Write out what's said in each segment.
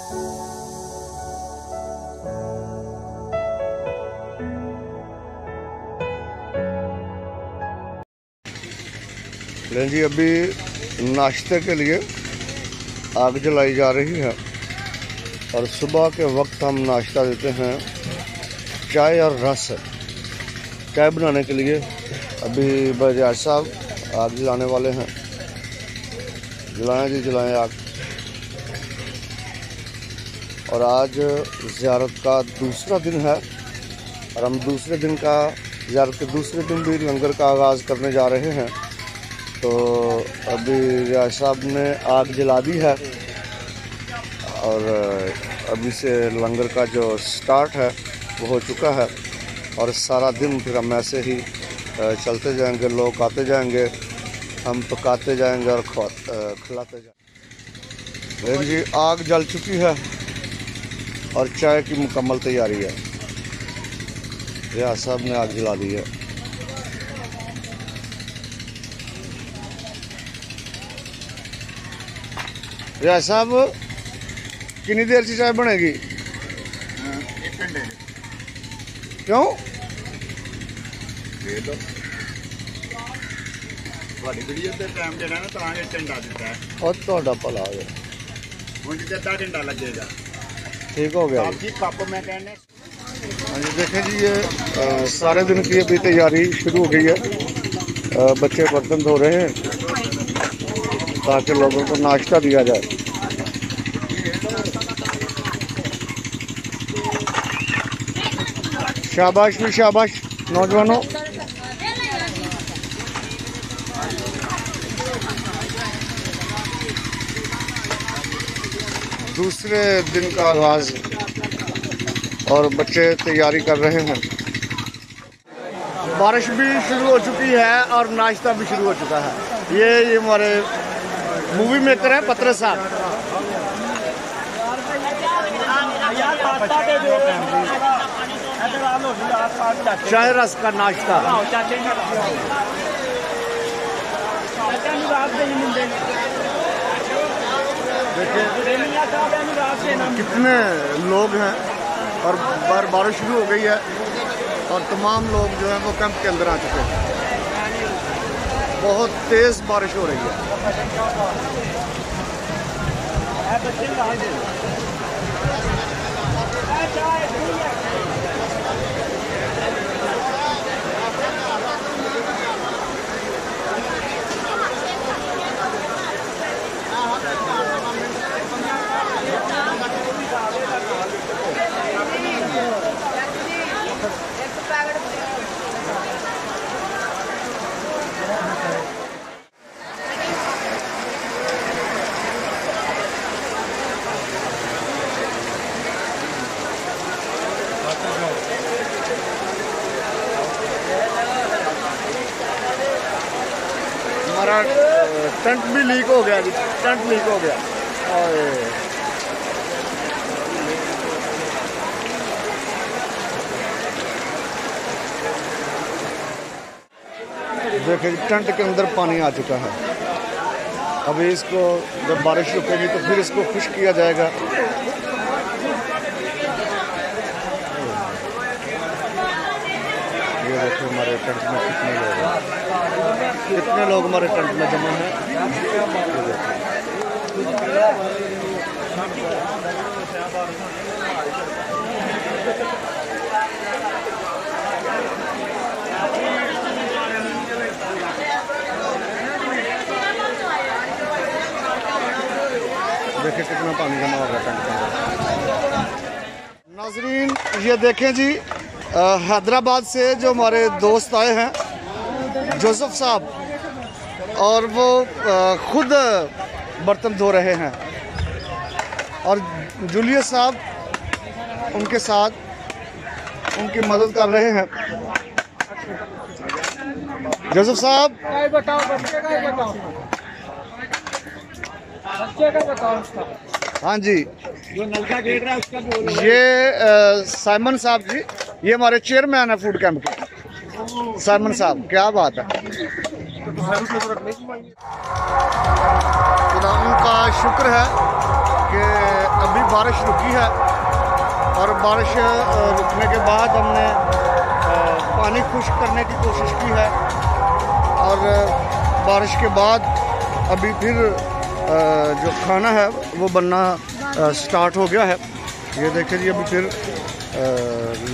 लें जी, अभी नाश्ते के लिए आग जलाई जा रही है और सुबह के वक्त हम नाश्ता देते हैं चाय और रस। चाय बनाने के लिए अभी बजाज साहब आग जलाने वाले हैं। जलाएं जी, जलाएं आग। और आज ज़ियारत का दूसरा दिन है और हम दूसरे दिन का ज़ियारत के दूसरे दिन भी लंगर का आगाज़ करने जा रहे हैं। तो अभी रियाज साहब ने आग जला दी है और अभी से लंगर का जो स्टार्ट है वो हो चुका है और सारा दिन फिर हम ऐसे ही चलते जाएंगे। लोग आते जाएंगे, हम पकाते जाएंगे और खिलाते जाएंगे। जी, आग जल चुकी है और चाय की मुकम्मल तैयारी है। रियाज साहब ने आग जला दी है। रियाज साहब, कितनी देर से चाय बनेगी? 1 घंटे। क्यों? दे दो ਤੁਹਾਡੀ ਵੀਡੀਓ ਤੇ ਟਾਈਮ ਦੇਣਾ ਨਾ ਤਾਂ 1 ਘੰਟਾ ਦਿੱਤਾ ਹੈ। और ਤੁਹਾਡਾ ਭਲਾ ਹੋ ਗਿਆ। ਹੁਣ ਜਿੱਦਾਂ ਅੱਧਾ घंटा लगेगा। ठीक हो गया जी, कप मैं कहने। हाँ जी, देखें जी, ये सारे दिन की अभी तैयारी शुरू हो गई है। बच्चे बर्तन धो रहे हैं ताकि लोगों को नाश्ता दिया जाए। शाबाश भी शाबाश नौजवानों। दूसरे दिन का आगाज और बच्चे तैयारी कर रहे हैं। बारिश भी शुरू हो चुकी है और नाश्ता भी शुरू हो चुका है। ये हमारे मूवी मेकर हैं पत्र साहब। चाय रस का नाश्ता। देखिए कितने लोग हैं और बारिश शुरू हो गई है और तमाम लोग जो हैं वो कैंप के अंदर आ चुके हैं। बहुत तेज़ बारिश हो रही है। हमारा टेंट भी लीक हो गया जी, टेंट लीक हो गया। और देखिए टेंट के अंदर पानी आ चुका है। अभी इसको जब बारिश रुकेगी तो फिर इसको खुश किया जाएगा। ये देखो हमारे टेंट में कितने लोग हैं, कितने लोग हमारे टेंट में जमा हैं। देखिए कितना पानी जमा हो गया टेंट के अंदर। नाजरीन, ये देखें जी, हैदराबाद से जो हमारे दोस्त आए हैं जोसेफ साहब, और वो खुद बर्तन धो रहे हैं और जूलियस साहब उनके साथ उनकी मदद कर रहे हैं। जोसेफ साहब, हाँ जी, जो नलका गिर रहा है उसका बोलो। ये साइमन साहब जी, ये हमारे चेयरमैन है फूड कैंप के। साइमन साहब, क्या बात है। खुदा का शुक्र है कि अभी बारिश रुकी है और बारिश रुकने के बाद हमने पानी खुश्क करने की कोशिश की है और बारिश के बाद अभी फिर जो खाना है वो बनना स्टार्ट हो गया है। ये देखिए जी, अभी फिर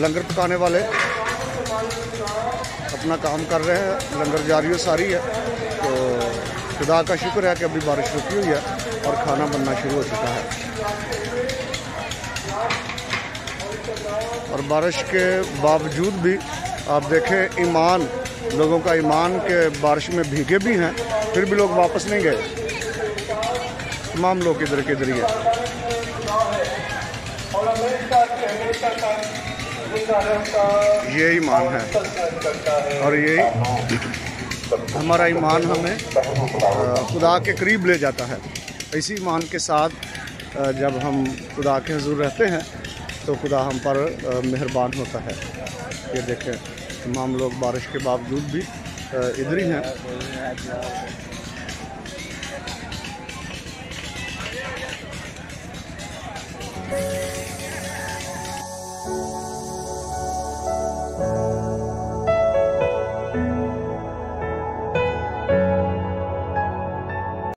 लंगर पकाने वाले अपना काम कर रहे हैं, लंगर जारी सारी है। तो खुदा का शुक्र है कि अभी बारिश रुकी हुई है और खाना बनना शुरू हो चुका है। और बारिश के बावजूद भी आप देखें, ईमान, लोगों का ईमान के बारिश में भीगे भी हैं, फिर भी लोग वापस नहीं गए। तमाम लोग इधर के इधर ही है। ये ईमान है और ये हमारा ईमान हमें खुदा के करीब ले जाता है। इसी ईमान के साथ जब हम खुदा के हुजूर रहते हैं तो खुदा हम पर मेहरबान होता है। ये देखें, तमाम लोग बारिश के बावजूद भी इधर ही हैं।